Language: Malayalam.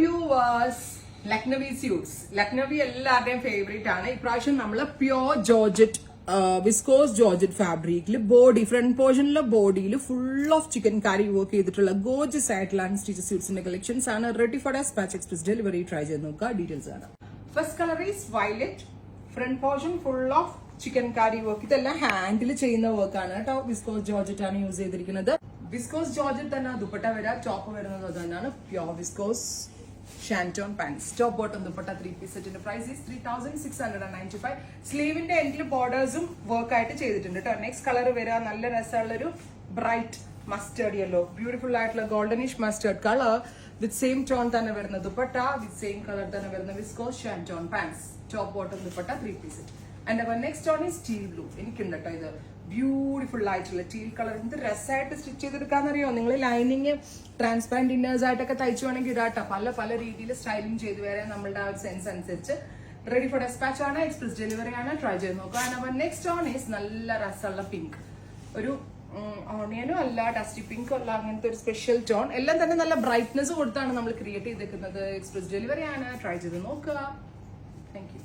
Viewers, Lucknowi suites. ലക്നവി എല്ലാവരുടെയും ഫേവറേറ്റ് ആണ്. ഇപ്രാവശ്യം നമ്മൾ പ്യോർ ജോർജറ്റ് വിസ്കോസ് ജോർജറ്റ് ഫാബ്രിക്കിൽ ബോഡി ഫ്രണ്ട് പോർഷനിലെ ബോഡിയിൽ full of chikankari work ചെയ്തിട്ടുള്ള ഗോർജസ് ആയിട്ടുള്ള അൺസ്റ്റിച്ച് സ്യൂട്ട്സിന്റെ കളക്ഷൻസ് ആണ്. Ready for dispatch express delivery. Try ചെയ്ത് നോക്കുക. ഡീറ്റെയിൽസ് ആണ്. First colour is violet. Front portion full of chikankari work. ഇതെല്ലാം ഹാൻഡിൽ ചെയ്യുന്ന വർക്ക് ആണ് കേട്ടോ. വിസ്കോസ് ജോർജറ്റ് ആണ് യൂസ് ചെയ്തിരിക്കുന്നത്. വിസ്കോസ് ജോർജറ്റ് തന്നെ ദുപ്പട്ട വരാം. ടോപ്പ് വരുന്നത് തന്നെയാണ് pure viscose shantoon pants. Top bottom dupatta 3-piece സെറ്റിന്റെ പ്രൈസ് ഈസ് 3695. സ്ലീവിന്റെ എൻഡിൽ ബോർഡേഴ്സും വർക്ക് ആയിട്ട് ചെയ്തിട്ടുണ്ട് കേട്ടോ. നെക്സ്റ്റ് കളർ വരാം. നല്ല രസമുള്ളൊരു ബ്രൈറ്റ് മസ്റ്റേർഡ് യെല്ലോ. ബ്യൂട്ടിഫുൾ ആയിട്ടുള്ള goldenish mustard colour with same tone തന്നെ വരുന്ന ദുപ്പട്ട വിത്ത് സെയിം കളർ തന്നെ വരുന്ന viscose shantoon pants. Top bottom dupatta 3-piece set. And our next on is teal blue. എനിക്കുണ്ട് കേട്ടോ ഇത് ബ്യൂട്ടിഫുൾ ആയിട്ടുള്ള ടീൽ കളർ. എന്ത് രസമായിട്ട് സ്റ്റിച്ച് ചെയ്തെടുക്കാന്നറിയോ നിങ്ങൾ. ലൈനിങ് ട്രാൻസ്പെറന്റ് ഇന്നേഴ്സ് ആയിട്ടൊക്കെ തയ്ച്ചു വേണമെങ്കിൽ ഇടാട്ടോ. പല രീതിയിൽ സ്റ്റൈലിംഗ് ചെയ്ത് വരാൻ നമ്മളുടെ ആ ഒരു സെൻസ് അനുസരിച്ച്. റെഡി ഫോർ ഡെസ്പാച്ച് ആണ്. എക്സ്പ്രസ് ഡെലിവറി ആണ്. ട്രൈ ചെയ്ത് നോക്കുക. And our next on is നല്ല രസമുള്ള പിങ്ക്. ഒരു ഓണിയനും അല്ല, ഡസ്റ്റി പിങ്കും അല്ല, അങ്ങനത്തെ ഒരു സ്പെഷ്യൽ ടോൺ. എല്ലാം തന്നെ നല്ല ബ്രൈറ്റ്നെസ് കൊടുത്താണ് നമ്മൾ ക്രിയേറ്റ് ചെയ്തേക്കുന്നത്. എക്സ്പ്രസ് ഡെലിവറി ആണ്. ട്രൈ ചെയ്ത് നോക്കുക. Thank you.